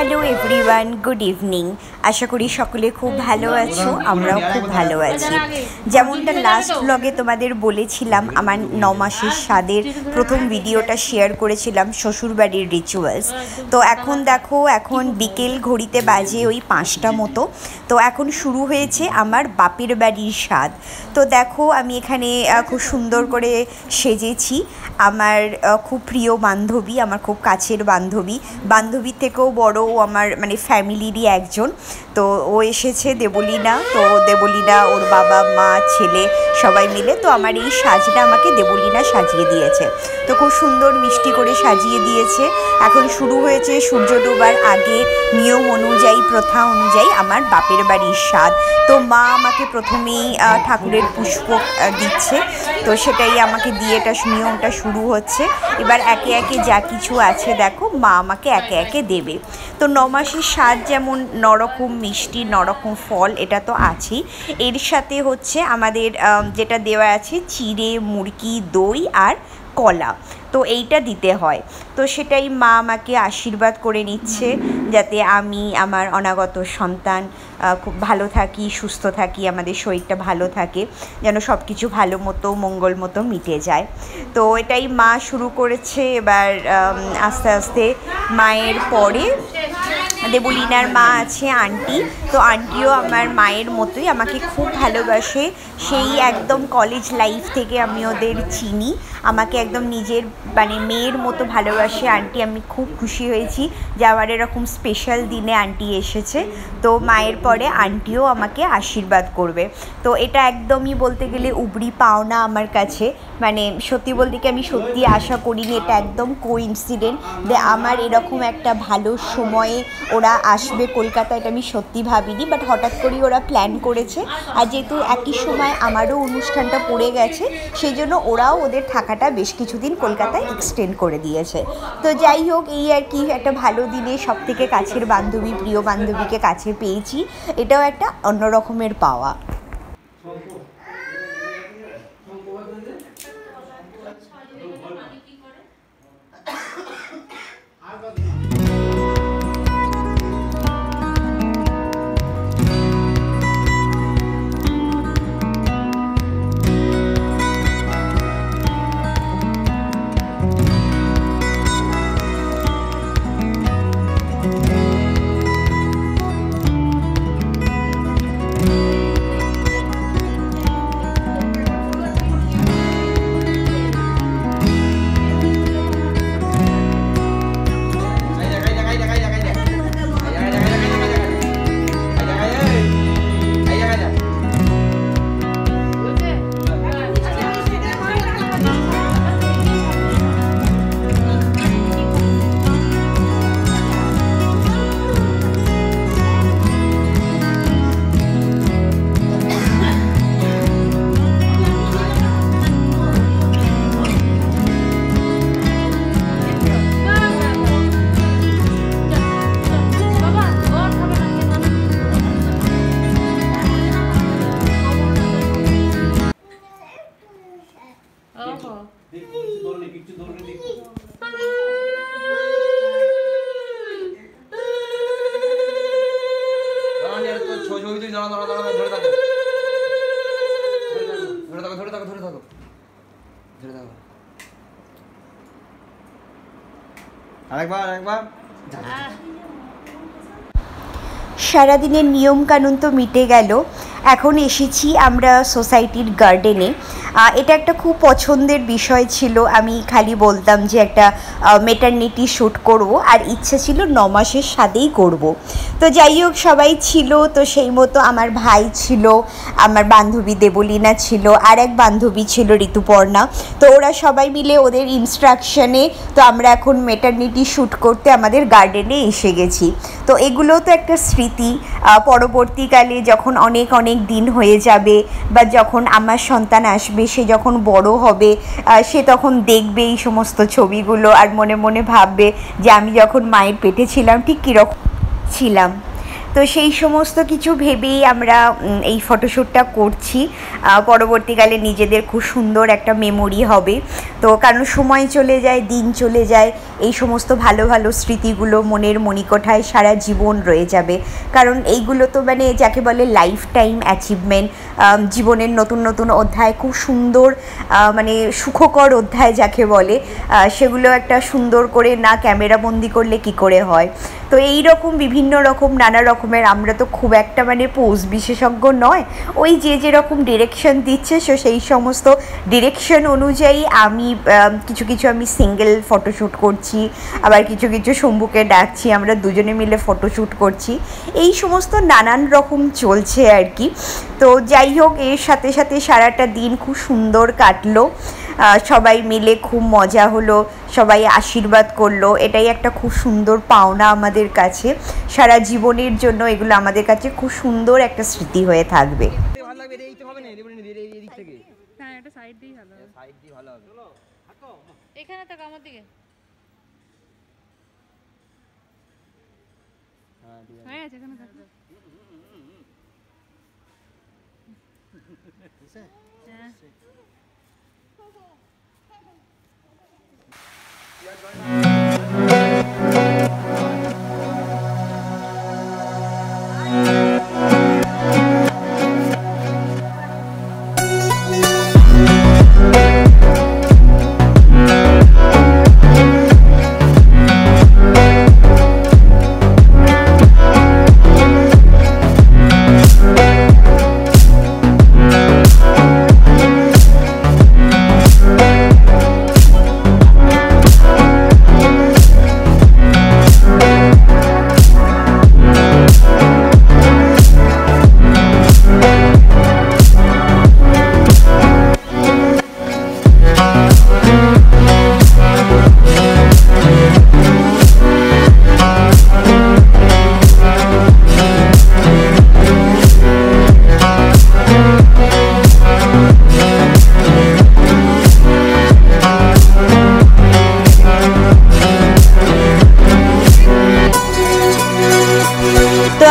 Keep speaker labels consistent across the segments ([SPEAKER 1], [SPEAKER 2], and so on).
[SPEAKER 1] Hello everyone, good evening. আশা করি সকলে খুব ভালো আছো, আমরাও খুব ভালো আছি। যেমনটা লাস্ট ব্লগে তোমাদের বলেছিলাম, আমার 9 মাসের স্বাদের প্রথম ভিডিওটা শেয়ার করেছিলাম শ্বশুরবাড়ির রিচুয়ালস। তো এখন দেখো, এখন বিকেল ঘড়িতে বাজে ওই 5টা মতো। তো এখন শুরু হয়েছে আমার বাপের বাড়ির স্বাদ। তো দেখো, আমি এখানে খুব সুন্দর করে সেজেছি। আমার খুব প্রিয় বান্ধবী, আমার খুব কাছের বান্ধবীর থেকেও বড়, ও আমার মানে ফ্যামিলিরই একজন। তো ও এসেছে, দেবলীনা। তো দেবলীনা, ওর বাবা মা ছেলে সবাই মিলে তো আমার এই সাজটা আমাকে দেবলীনা সাজিয়ে দিয়েছে। তো খুব সুন্দর মিষ্টি করে সাজিয়ে দিয়েছে। এখন শুরু হয়েছে সূর্য ডোবার আগে নিয়ম অনুযায়ী, প্রথা অনুযায়ী আমার বাপের বাড়ির স্বাদ। তো মা আমাকে প্রথমেই ঠাকুরের পুষ্প দিচ্ছে, তো সেটাই আমাকে দিয়ে এটা নিয়মটা শুরু হচ্ছে। এবার একে একে যা কিছু আছে দেখো, মা আমাকে একে একে দেবে। তো 9 মাসের স্বাদ যেমন 9 রকম মিষ্টি, 9 রকম ফল, এটা তো আছেই। এর সাথে হচ্ছে আমাদের যেটা দেওয়া আছে চিড়ে, মুরগি, দই আর কলা, তো এইটা দিতে হয়। তো সেটাই মা আমাকে আশীর্বাদ করে নিচ্ছে, যাতে আমি, আমার অনাগত সন্তান খুব ভালো থাকি, সুস্থ থাকি, আমাদের শরীরটা ভালো থাকে, যেন সব কিছু ভালো মতো মঙ্গল মতো মিটে যায়। তো এটাই মা শুরু করেছে। এবার আস্তে আস্তে মায়ের পরে দেবলীনার মা আছে আন্টি। তো আন্টিও আমার মায়ের মতোই, আমাকে খুব ভালোবাসে। সেই একদম কলেজ লাইফ থেকে আমি ওদের চিনি, আমাকে একদম নিজের মানে মেয়ের মতো ভালোবাসে আন্টি। আমি খুব খুশি হয়েছি যে আমার এরকম স্পেশাল দিনে আন্টি এসেছে। তো মায়ের পরে আন্টিও আমাকে আশীর্বাদ করবে। তো এটা একদমই বলতে গেলে উপরি পাওনা আমার কাছে। মানে সত্যি বলতে কি, আমি সত্যি আশা করিনি, এটা একদম কোইন্সিডেন্ট যে আমার এরকম একটা ভালো সময়ে ওরা আসবে কলকাতায়, এটা আমি সত্যি ভাবিনি। বাট হঠাৎ করেই ওরা প্ল্যান করেছে, আর যেহেতু একই সময় আমারও অনুষ্ঠানটা পড়ে গেছে, সেই জন্য ওরাও ওদের থাকাটা বেশ কিছুদিন কলকাতায় এক্সটেন্ড করে দিয়েছে। তো যাই হোক, এই আর কি, একটা ভালো দিনে সব থেকে কাছের বান্ধবী, প্রিয় বান্ধবীকে কাছে পেয়েছি, এটাও একটা অন্য রকমের পাওয়া। সারাদিনের নিয়মকানুন তো মিটে গেল। এখন এসেছি আমরা সোসাইটির গার্ডেনে। এটা একটা খুব পছন্দের বিষয় ছিল। আমি খালি বলতাম যে একটা মেটারনিটি শ্যুট করব, আর ইচ্ছে ছিল 9 মাসের স্বাদেই করব। তো যাই হোক, সবাই ছিল। তো সেই মতো আমার ভাই ছিল, আমার বান্ধবী দেবলীনা ছিল, আর এক বান্ধবী ছিল ঋতুপর্ণা। তো ওরা সবাই মিলে ওদের ইনস্ট্রাকশনে তো আমরা এখন মেটারনিটি শ্যুট করতে আমাদের গার্ডেনে এসে গেছি। তো এগুলোও তো একটা স্মৃতি। পরবর্তীকালে যখন অনেক দিন হয়ে যাবে, বা যখন আমার সন্তান আসবে, সে যখন বড় হবে, সে তখন দেখবে এই সমস্ত ছবিগুলো, আর মনে মনে ভাববে যে আমি যখন মায়ের পেটে ছিলাম ঠিক কীরকম ছিলাম। তো সেই সমস্ত কিছু ভেবেই আমরা এই ফটোশ্যুটটা করছি। পরবর্তীকালে নিজেদের খুব সুন্দর একটা মেমোরি হবে। তো কারণ সময় চলে যায়, দিন চলে যায়, এই সমস্ত ভালো ভালো স্মৃতিগুলো মনের মণিকোঠায় সারা জীবন রয়ে যাবে। কারণ এইগুলো তো মানে যাকে বলে লাইফ টাইম অ্যাচিভমেন্ট, জীবনের নতুন নতুন অধ্যায়, খুব সুন্দর মানে সুখকর অধ্যায় যাকে বলে, সেগুলো একটা সুন্দর করে না ক্যামেরা বন্দি করলে কি করে হয়। তো এই রকম বিভিন্ন রকম নানা রকমের, আমরা তো খুব একটা মানে পোজ বিশেষজ্ঞ নয়, ওই যে যেরকম ডিরেকশন দিচ্ছে সেই সমস্ত ডিরেকশন অনুযায়ী আমি কিছু কিছু আমি সিঙ্গেল ফটোশ্যুট করছি, আবার কিছু কিছু শম্ভুকে ডাকছি, আমরা দুজনে মিলে ফটোশ্যুট করছি, এই সমস্ত নানান রকম চলছে আর কি। তো যাই হোক, এর সাথে সাথে সারাটা দিন খুব সুন্দর কাটলো, সবাই মিলে খুব মজা হলো, সবাই আশীর্বাদ করলো, এটাই একটা খুব সুন্দর পাওনা আমাদের কাছে। সারা জীবনের জন্য এগুলো আমাদের কাছে খুব সুন্দর একটা স্মৃতি হয়ে থাকবে।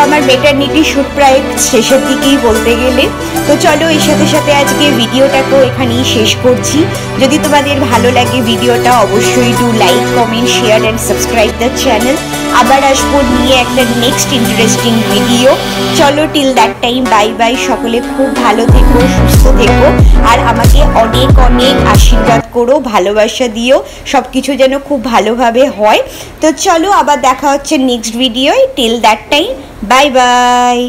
[SPEAKER 1] আমার মেটারনিটি শ্যুট প্রায় শেষের দিকেই বলতে গেলে। তো চলো এর সাথে সাথে আজকে ভিডিওটাকেও এখানেই শেষ করছি। যদি তোমাদের ভালো লাগে ভিডিওটা, অবশ্যই do like, comment, share and subscribe the channel. আবার আসবো নিয়ে একটা নেক্সট ইন্টারেস্টিং ভিডিও। চলো till that time bye by. সকলে খুব ভালো থেকো, সুস্থ থেকো, আর আমাকে অনেক অনেক আশীর্বাদ করো, ভালোবাসা দিও, সব কিছু যেন খুব ভালোভাবে হয়। তো চলো আবার দেখা হচ্ছে নেক্সট ভিডিওয়। Till that time bye by.